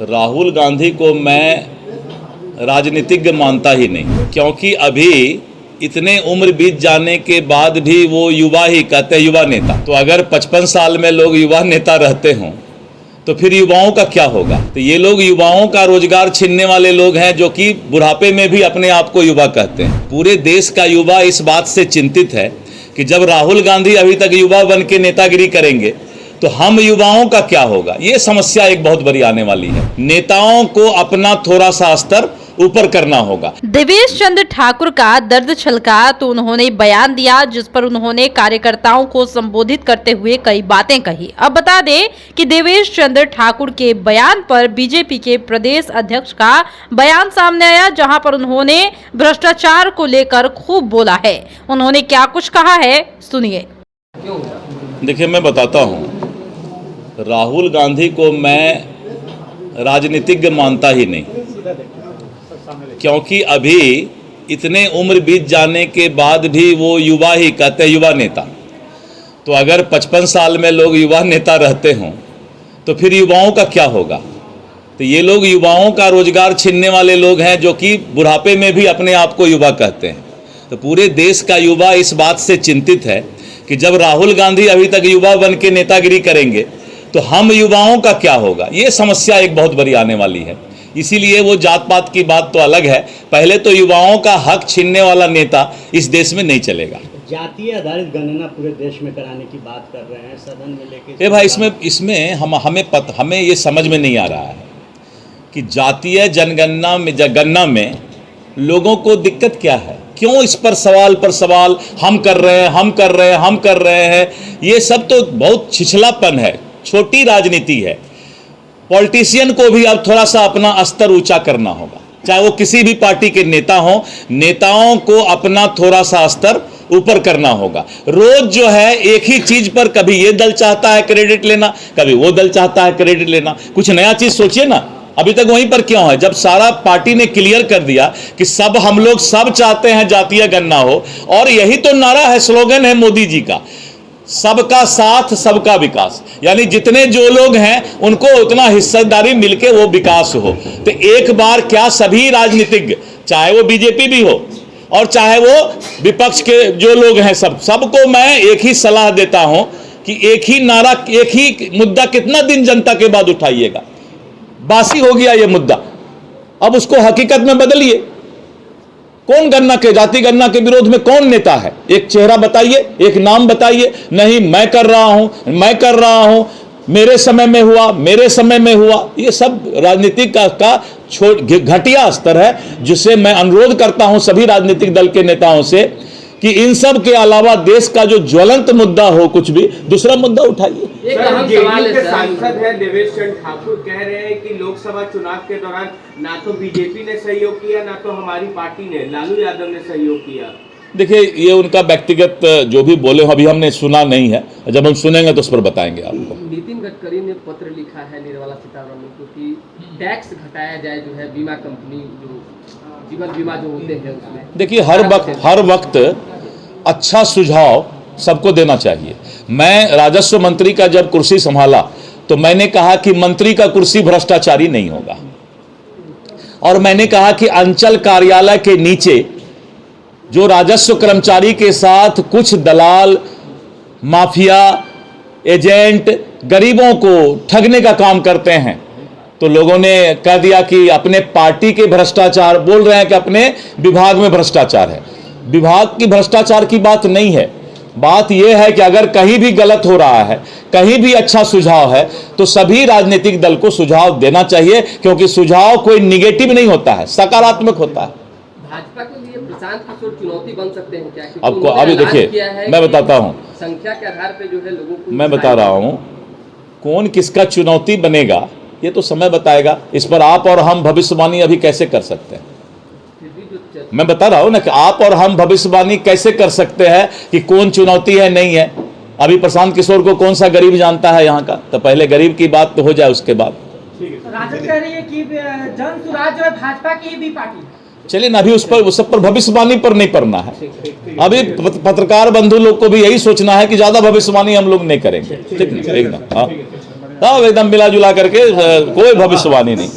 राहुल गांधी को मैं राजनीतिज्ञ मानता ही नहीं, क्योंकि अभी इतने उम्र बीत जाने के बाद भी वो युवा ही कहते हैं, युवा नेता। तो अगर 55 साल में लोग युवा नेता रहते हों तो फिर युवाओं का क्या होगा। तो ये लोग युवाओं का रोजगार छीनने वाले लोग हैं, जो कि बुढ़ापे में भी अपने आप को युवा कहते हैं। पूरे देश का युवा इस बात से चिंतित है कि जब राहुल गांधी अभी तक युवा बन के नेतागिरी करेंगे तो हम युवाओं का क्या होगा। ये समस्या एक बहुत बड़ी आने वाली है। नेताओं को अपना थोड़ा सा स्तर ऊपर करना होगा। देवेश चंद्र ठाकुर का दर्द छलका तो उन्होंने बयान दिया, जिस पर उन्होंने कार्यकर्ताओं को संबोधित करते हुए कई बातें कही। अब बता दें कि देवेश चंद्र ठाकुर के बयान पर बीजेपी के प्रदेश अध्यक्ष का बयान सामने आया, जहां पर उन्होंने भ्रष्टाचार को लेकर खूब बोला है। उन्होंने क्या कुछ कहा है, सुनिए। देखिए, मैं बताता हूँ, राहुल गांधी को मैं राजनीतिज्ञ मानता ही नहीं, क्योंकि अभी इतने उम्र बीत जाने के बाद भी वो युवा ही कहते हैं, युवा नेता। तो अगर 55 साल में लोग युवा नेता रहते हों तो फिर युवाओं का क्या होगा। तो ये लोग युवाओं का रोजगार छीनने वाले लोग हैं, जो कि बुढ़ापे में भी अपने आप को युवा कहते हैं। तो पूरे देश का युवा इस बात से चिंतित है कि जब राहुल गांधी अभी तक युवा बन के नेतागिरी करेंगे तो हम युवाओं का क्या होगा। ये समस्या एक बहुत बड़ी आने वाली है। इसीलिए वो जात पात की बात तो अलग है, पहले तो युवाओं का हक छीनने वाला नेता इस देश में नहीं चलेगा। जातीय आधारित गणना पूरे देश में कराने की बात कर रहे हैं, सदन में लेके। भाई, इसमें हमें ये समझ में नहीं आ रहा है कि जातीय जनगणना में लोगों को दिक्कत क्या है। क्यों इस पर सवाल हम कर रहे हैं। ये सब तो बहुत छिछलापन है, छोटी राजनीति है। पॉलिटिशियन को भी अब थोड़ा सा अपना स्तर ऊंचा करना होगा, चाहे वो किसी भी पार्टी के नेता हो। नेताओं को अपना थोड़ा सा स्तर ऊपर करना होगा। रोज जो है एक ही चीज पर, कभी ये दल चाहता है क्रेडिट लेना, कभी वो दल चाहता है क्रेडिट लेना। कुछ नया चीज सोचिए ना। अभी तक वहीं पर क्यों है, जब सारा पार्टी ने क्लियर कर दिया कि हम लोग सब चाहते हैं जातीय गणना हो, और यही तो नारा है, स्लोगन है मोदी जी का, सबका साथ सबका विकास। यानी जितने जो लोग हैं उनको उतना हिस्सेदारी मिलके वो विकास हो। तो एक बार क्या सभी राजनीतिज्ञ, चाहे वो बीजेपी भी हो और चाहे वो विपक्ष के जो लोग हैं, सबको मैं एक ही सलाह देता हूं कि एक ही नारा, एक ही मुद्दा कितना दिन जनता के बाद उठाइएगा। बासी हो गया ये मुद्दा, अब उसको हकीकत में बदलिए। कौन जाति गणना के विरोध में कौन नेता है, एक चेहरा बताइए, एक नाम बताइए। नहीं, मैं कर रहा हूं, मेरे समय में हुआ। ये सब राजनीति का घटिया स्तर है, जिससे मैं अनुरोध करता हूं सभी राजनीतिक दल के नेताओं से कि इन सब के अलावा देश का जो ज्वलंत मुद्दा हो, कुछ भी दूसरा मुद्दा उठाइए। एक अहम सवाल है, सांसद है देवेश चंद्र ठाकुर कह रहे हैं कि लोकसभा चुनाव के दौरान ना तो बीजेपी ने सहयोग किया, ना तो हमारी पार्टी ने, लालू यादव ने सहयोग किया। देखिए, ये उनका व्यक्तिगत जो भी बोले अभी हमने सुना नहीं है, जब हम सुनेंगे तो उस पर बताएंगे आपको। नितिन गडकरी ने पत्र लिखा है निर्मला सीतारमण को कि टैक्स घटाया जाए, जो है बीमा कंपनी, जो जीवन बीमा जो होते हैं उसमें। देखिए, हर वक्त अच्छा सुझाव सबको देना चाहिए। मैं राजस्व मंत्री का जब कुर्सी संभाला तो मैंने कहा कि मंत्री का कुर्सी भ्रष्टाचारी नहीं होगा, और मैंने कहा कि अंचल कार्यालय के नीचे जो राजस्व कर्मचारी के साथ कुछ दलाल, माफिया, एजेंट गरीबों को ठगने का काम करते हैं, तो लोगों ने कह दिया कि अपने पार्टी के भ्रष्टाचार बोल रहे हैं कि अपने विभाग में भ्रष्टाचार है। विभाग की भ्रष्टाचार की बात नहीं है। बात यह है कि अगर कहीं भी गलत हो रहा है, कहीं भी अच्छा सुझाव है, तो सभी राजनीतिक दल को सुझाव देना चाहिए, क्योंकि सुझाव कोई निगेटिव नहीं होता है, सकारात्मक होता है। भाजपा के लिए प्रशांत किशोर चुनौती बन सकते हैं क्या? आपको अभी देखिए, मैं बताता हूं, संख्या के आधार पर जो है लोगों को, मैं बता रहा हूं, कौन किसका चुनौती बनेगा ये तो समय बताएगा। इस पर आप और हम भविष्यवाणी अभी कैसे कर सकते हैं। मैं बता रहा हूं ना कि आप और हम भविष्यवाणी कैसे कर सकते हैं कि कौन चुनौती है, नहीं है। अभी प्रशांत किशोर को कौन सा गरीब जानता है यहाँ का, तो पहले गरीब की बात तो हो जाए, उसके बाद। राजद कह रही है कि जन सुराज जो है भाजपा की भी पार्टी। चलिए ना, अभी उस पर भविष्यवाणी पर नहीं पड़ना है। अभी पत्रकार बंधु लोग को भी यही सोचना है कि ज्यादा भविष्यवाणी हम लोग नहीं करेंगे। ठीक है, एकदम। हाँ। सब एकदम मिला जुला करके कोई भविष्यवाणी नहीं।